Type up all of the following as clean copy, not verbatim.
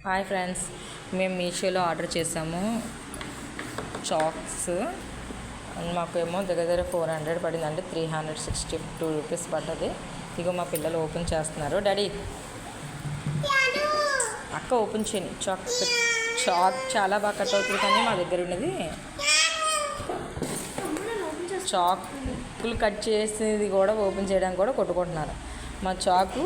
Hi friends, మేము మీషోలో order చేసాము చాక్స్. మాకేమో దగ్గర 400 పడిందండి. 362 రూపీస్ పడ్డది. ఇగో మా పిల్లలు ఓపెన్ చేస్తున్నారు. డాడీ అక్క ఓపెన్ చేయని చాక్ చాలా బాగా కట్ అవుతుంది, కానీ మా దగ్గర ఉన్నది చాకులు కట్ చేసేది కూడా ఓపెన్ చేయడానికి కూడా కొట్టుకుంటున్నారు. మా చాకు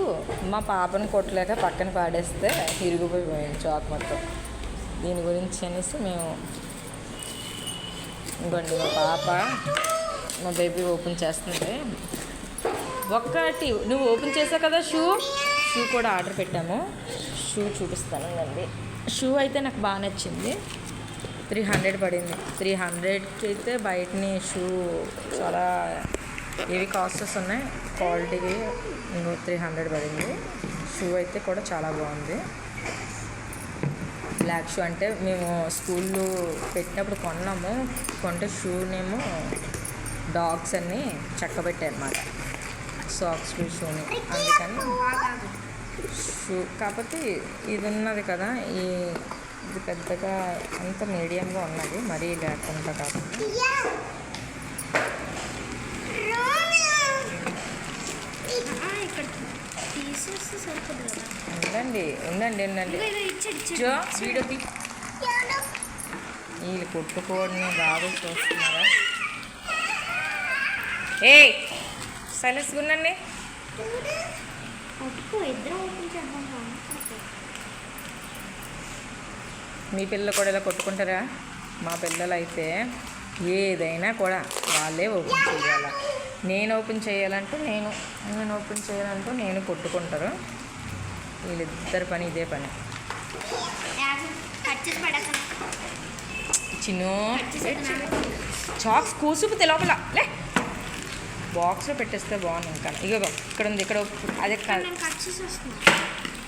మా పాపను కొట్టలేక పక్కన పాడేస్తే ఇరిగిపోయిపోయింది చాకు మొత్తం. దీని గురించి అనేసి మేము ఇంకోండి మా పాప మా బేబీ ఓపెన్ చేస్తుంది. ఒక్కటి నువ్వు ఓపెన్ చేసావు కదా, షూ కూడా ఆర్డర్ పెట్టాము. షూ చూపిస్తాను అండి. షూ అయితే నాకు బాగా నచ్చింది. 300 పడింది. 300కి అయితే బయటని షూ చాలా ఏవి కాస్టెస్ ఉన్నాయి, క్వాలిటీకి 300 పడింది. షూ అయితే కూడా చాలా బాగుంది. బ్లాక్ షూ అంటే మేము స్కూల్లో పెట్టినప్పుడు కొన్నాము. కొంటే షూనేమో డాగ్స్ అన్నీ చక్కబెట్టాయి అన్నమాట, సాక్స్ షూని. అందుకని షూ కాకపోతే ఇది ఉన్నది కదా, ఇది పెద్దగా అంత మీడియంగా ఉన్నది, మరీ లేకుండా కాకుండా. ఉండండి జో వీడియోకి వీళ్ళు కొట్టుకోవడం బాగా చూస్తున్నారా? ఏ సైలెన్స్గా ఉండండి. మీ పిల్లలు కూడా ఇలా కొట్టుకుంటారా? మా పిల్లలు అయితే ఏదైనా కూడా వాళ్ళే ఓపెన్ చేయాలి. నేను ఓపెన్ చేయాలంటూ నేను కొట్టుకుంటారు. వీళ్ళిద్దరి పని ఇదే పని. చిన్న చాక్స్ కూసుపు లోపల లే బాక్స్లో పెట్టేస్తే బాగుంది. ఇంకా ఇగో ఇక్కడ ఉంది, ఇక్కడ అదే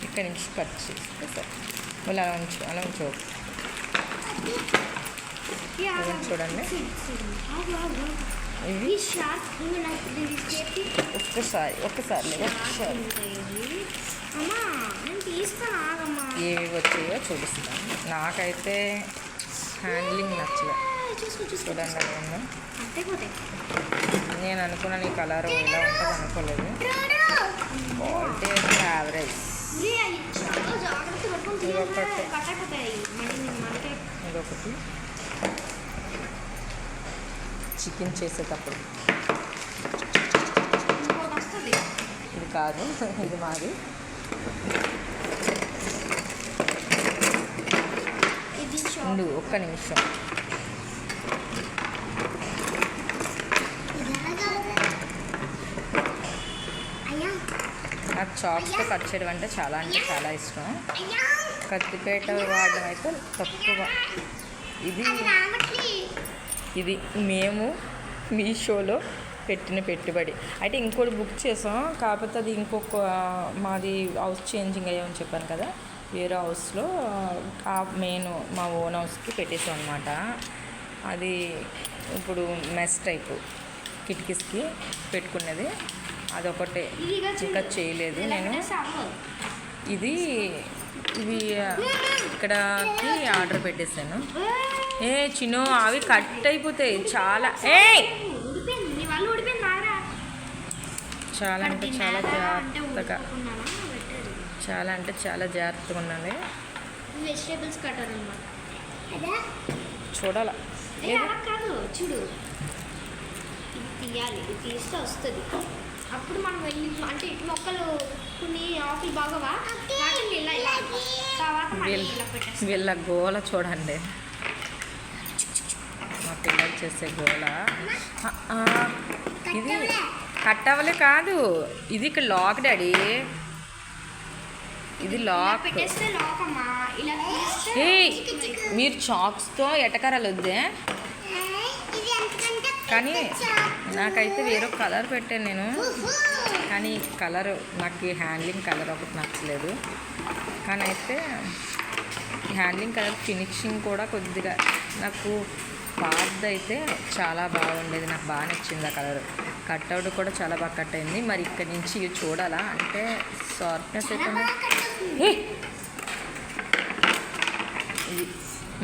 ఇక్కడ నుంచి కట్ చేస్తే సార్ మళ్ళీ అలా ఉంచు. చూడండి, ఇవి ఒక్కసారి ఏవి వచ్చాయో చూపిస్తాను. నాకైతే హ్యాండ్లింగ్ నచ్చలేదు. చూడండి, నేను అనుకున్నాను ఈ కలర్ ఇలా ఉంటుంది అనుకోలేదు. క్వాలిటీ అయితే యావరేజ్. ఇదొకటి చికెన్ చేసేటప్పుడు, ఇది కాదు, ఇది మాది. ఒక్క నిమిషం. నాకు చాక్స్తో కట్ చేయడం అంటే చాలా ఇష్టం. కత్తిపేట వాడడం అయితే తక్కువ. ఇది మేము మీషోలో పెట్టిన పెట్టుబడి. అయితే ఇంకోటి బుక్ చేసాం, కాకపోతే అది మాది హౌస్ చేంజింగ్ అయ్యామని చెప్పాను కదా, వేరే హౌస్లో మెయిన్ మా ఓన్ హౌస్కి పెట్టేసాం అనమాట. అది ఇప్పుడు మెస్ టైపు కిటికీస్కి పెట్టుకున్నది, అదొకటే ఇంకా చేయలేదు నేను. ఇవి ఇక్కడకి ఆర్డర్ పెట్టేశాను. చిన్నో అవి కట్ అయిపోతాయి చాలా. చాలా అంటే చాలా జాగ్రత్తగా ఉండాలి. వెజిటేబుల్స్ కట్టర్ అన్నమాట. చూడాల చూడు, తీయాలి. ఇది తీస్తే వస్తుంది. అప్పుడు మనం వెళ్ళి అంటే ఇటు మొక్కలు కొన్ని ఆకులు బాగోవా, తర్వాత వీళ్ళ గోల చూడండి, మా పిల్లలు చేసే గోల. ఇది కట్ అవ్వలే కాదు, ఇది ఇక్కడ లాక్ డాడీ, ఇది లాక్. మీరు చాక్స్తో ఎటకరాలు వద్దే, కానీ నాకైతే వేరే కలర్ పెట్టాను నేను. కానీ కలర్ నాకు హ్యాండ్లింగ్ కలర్ ఒకటి నచ్చలేదు. కానీ అయితే హ్యాండ్లింగ్ కలర్ ఫినిషింగ్ కూడా కొద్దిగా నాకు పాతది అయితే చాలా బాగుండేది. నాకు బాగా నచ్చింది ఆ కలర్. కట్అవుట్ కూడా చాలా బాగా కట్ అయింది. మరి ఇక్కడి నుంచి చూడాలా అంటే షార్ప్నెస్ అయితే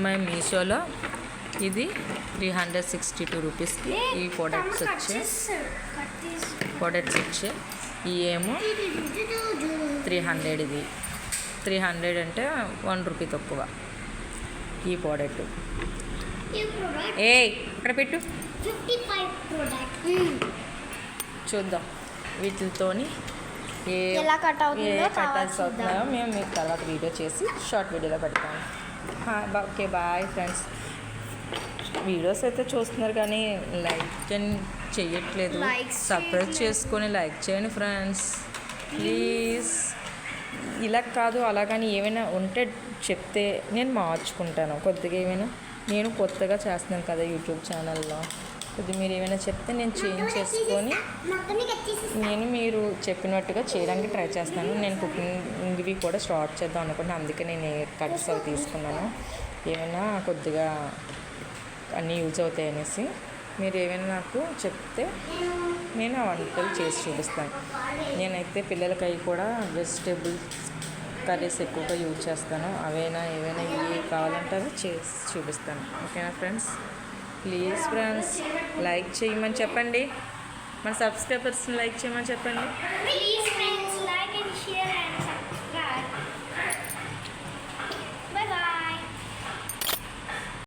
మై మీషోలో ఇది 362 రూపీస్కి ఈ ప్రోడక్ట్స్ వచ్చాయి. ఈ ఏమో 300. ఇది 300 అంటే 1 రూపీ తక్కువ ఈ ప్రోడక్ట్. ఇక్కడ పెట్టు చూద్దాం వీటితోని ఎలా కట్ అవుతున్నాయో మేము మీకు తర్వాత వీడియో చేసి షార్ట్ వీడియోలో పెడతాము. Okay bye friends. వీడియోస్ అయితే చూస్తున్నారు కానీ లైక్ చెయ్యట్లేదు. సబ్స్క్రైబ్ చేసుకొని లైక్ చేయండి ఫ్రెండ్స్ ప్లీజ్. ఇలా కాదు అలా కానీ ఏమైనా ఉంటే చెప్తే నేను మార్చుకుంటాను. కొద్దిగా ఏమైనా నేను కొత్తగా చేస్తున్నాను కదా యూట్యూబ్ ఛానల్లో, కొద్దిగా మీరు ఏమైనా చెప్తే నేను చేంజ్ చేసుకొని నేను మీరు చెప్పినట్టుగా చేయడానికి ట్రై చేస్తాను. నేను కుకింగ్వి కూడా స్టార్ట్ చేద్దాం అనుకుంటున్నాను. అందుకే నేను కట్స్ అవి తీసుకున్నాను. ఏమైనా కొద్దిగా అన్నీ యూజ్ అవుతాయి అనేసి మీరు ఏమైనా నాకు చెప్తే నేను ఆ వంటలు చేసి చూపిస్తాను. నేనైతే పిల్లలకి అవి కూడా వెజిటేబుల్స్ కర్రీస్ ఎక్కువగా యూజ్ చేస్తాను. ఏవైనా ఏ కావాలంటే అవి చేసి చూపిస్తాను. ఓకేనా ఫ్రెండ్స్? ప్లీజ్ ఫ్రెండ్స్ లైక్ చేయమని చెప్పండి. మన సబ్స్క్రైబర్స్ని లైక్ చేయమని చెప్పండి. Please friends, like and share and